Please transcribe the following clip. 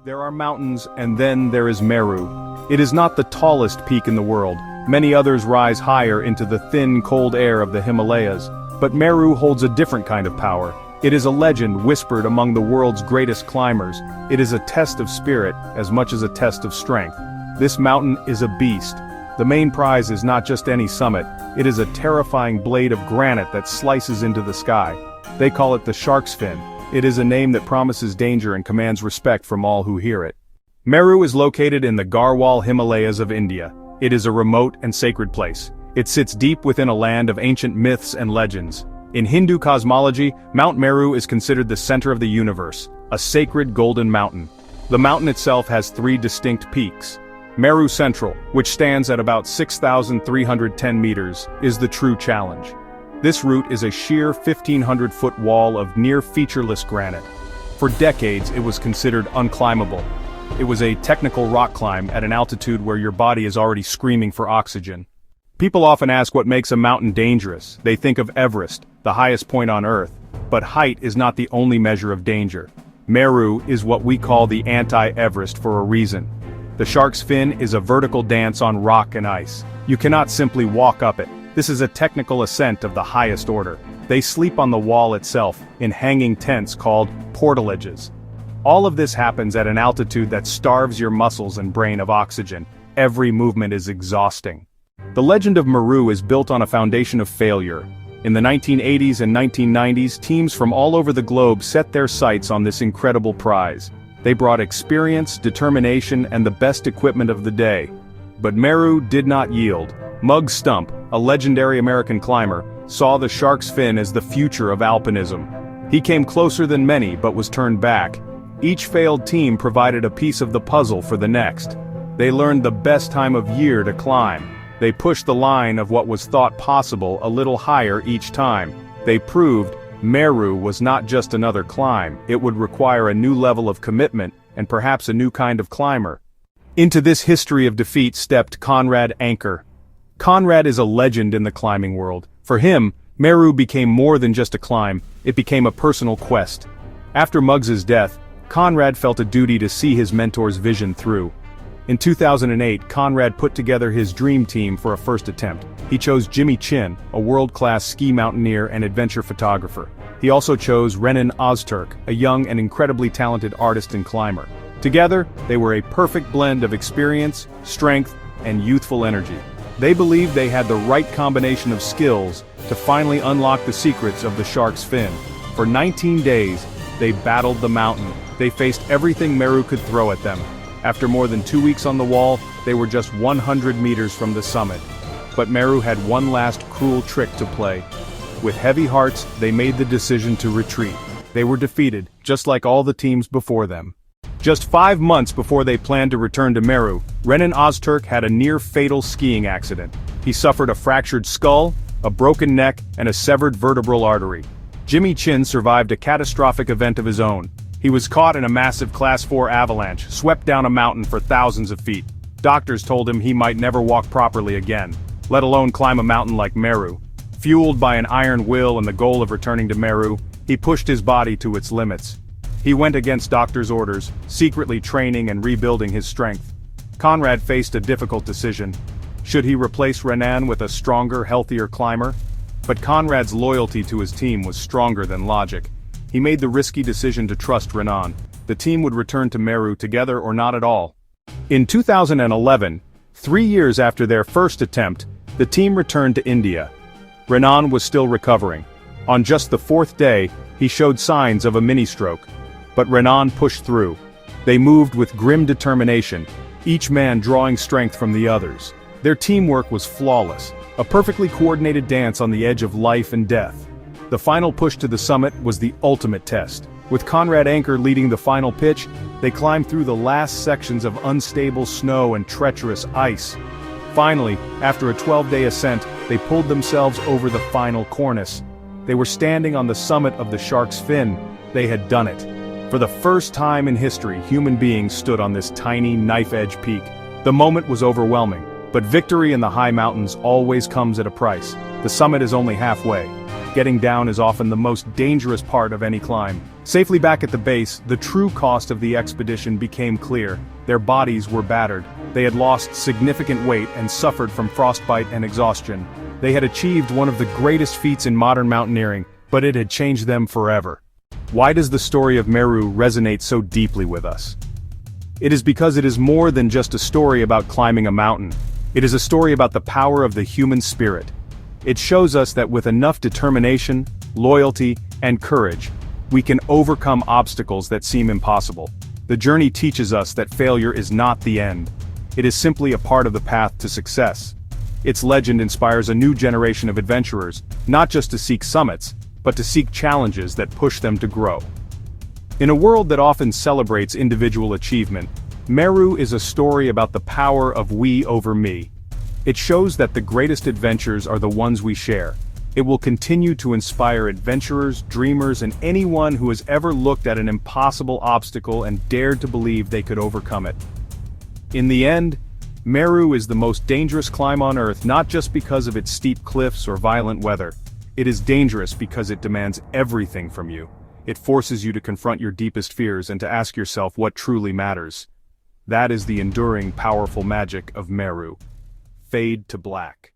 There are mountains, and then there is Meru. It is not the tallest peak in the world. Many others rise higher into the thin, cold air of the Himalayas. But Meru holds a different kind of power. It is a legend whispered among the world's greatest climbers. It is a test of spirit, as much as a test of strength. This mountain is a beast. The main prize is not just any summit. It is a terrifying blade of granite that slices into the sky. They call it the shark's fin. It is a name that promises danger and commands respect from all who hear it. Meru is located in the Garhwal Himalayas of India. It is a remote and sacred place. It sits deep within a land of ancient myths and legends. In Hindu cosmology, Mount Meru is considered the center of the universe, a sacred golden mountain. The mountain itself has three distinct peaks. Meru Central, which stands at about 6,310 meters, is the true challenge. This route is a sheer 1,500-foot wall of near-featureless granite. For decades, it was considered unclimbable. It was a technical rock climb at an altitude where your body is already screaming for oxygen. People often ask what makes a mountain dangerous. They think of Everest, the highest point on Earth. But height is not the only measure of danger. Meru is what we call the anti-Everest for a reason. The shark's fin is a vertical dance on rock and ice. You cannot simply walk up it. This is a technical ascent of the highest order. They sleep on the wall itself, in hanging tents called portalages. All of this happens at an altitude that starves your muscles and brain of oxygen. Every movement is exhausting. The legend of Meru is built on a foundation of failure. In the 1980s and 1990s, teams from all over the globe set their sights on this incredible prize. They brought experience, determination, and the best equipment of the day. But Meru did not yield. Mug Stump, a legendary American climber, saw the shark's fin as the future of alpinism. He came closer than many but was turned back. Each failed team provided a piece of the puzzle for the next. They learned the best time of year to climb. They pushed the line of what was thought possible a little higher each time. They proved Meru was not just another climb. It would require a new level of commitment and perhaps a new kind of climber. Into this history of defeat stepped Conrad Anker. Conrad is a legend in the climbing world. For him, Meru became more than just a climb, it became a personal quest. After Muggs's death, Conrad felt a duty to see his mentor's vision through. In 2008, Conrad put together his dream team for a first attempt. He chose Jimmy Chin, a world-class ski mountaineer and adventure photographer. He also chose Renan Ozturk, a young and incredibly talented artist and climber. Together, they were a perfect blend of experience, strength, and youthful energy. They believed they had the right combination of skills to finally unlock the secrets of the shark's fin. For 19 days, they battled the mountain. They faced everything Meru could throw at them. After more than 2 weeks on the wall, they were just 100 meters from the summit. But Meru had one last cruel trick to play. With heavy hearts, they made the decision to retreat. They were defeated, just like all the teams before them. Just 5 months before they planned to return to Meru, Renan Ozturk had a near-fatal skiing accident. He suffered a fractured skull, a broken neck, and a severed vertebral artery. Jimmy Chin survived a catastrophic event of his own. He was caught in a massive Class 4 avalanche, swept down a mountain for thousands of feet. Doctors told him he might never walk properly again, let alone climb a mountain like Meru. Fueled by an iron will and the goal of returning to Meru, he pushed his body to its limits. He went against doctors' orders, secretly training and rebuilding his strength. Conrad faced a difficult decision. Should he replace Renan with a stronger, healthier climber? But Conrad's loyalty to his team was stronger than logic. He made the risky decision to trust Renan. The team would return to Meru together or not at all. In 2011, 3 years after their first attempt, the team returned to India. Renan was still recovering. On just the 4th day, he showed signs of a mini-stroke. But Renan pushed through. They moved with grim determination, each man drawing strength from the others. Their teamwork was flawless, a perfectly coordinated dance on the edge of life and death. The final push to the summit was the ultimate test. With Conrad Anker leading the final pitch, they climbed through the last sections of unstable snow and treacherous ice. Finally, after a 12-day ascent, they pulled themselves over the final cornice. They were standing on the summit of the shark's fin. They had done it. For the first time in history, human beings stood on this tiny, knife-edge peak. The moment was overwhelming, but victory in the high mountains always comes at a price. The summit is only halfway. getting down is often the most dangerous part of any climb. Safely back at the base, the true cost of the expedition became clear. Their bodies were battered. They had lost significant weight and suffered from frostbite and exhaustion. They had achieved one of the greatest feats in modern mountaineering, but it had changed them forever. Why does the story of Meru resonate so deeply with us? It is because it is more than just a story about climbing a mountain. It is a story about the power of the human spirit. It shows us that with enough determination, loyalty, and courage, we can overcome obstacles that seem impossible. The journey teaches us that failure is not the end. It is simply a part of the path to success. Its legend inspires a new generation of adventurers, not just to seek summits, but to seek challenges that push them to grow. In a world that often celebrates individual achievement, Meru is a story about the power of we over me. It shows that the greatest adventures are the ones we share. It will continue to inspire adventurers, dreamers, and anyone who has ever looked at an impossible obstacle and dared to believe they could overcome it. In the end, Meru is the most dangerous climb on Earth, not just because of its steep cliffs or violent weather. It is dangerous because it demands everything from you. It forces you to confront your deepest fears and to ask yourself what truly matters. That is the enduring, powerful magic of Meru. Fade to black.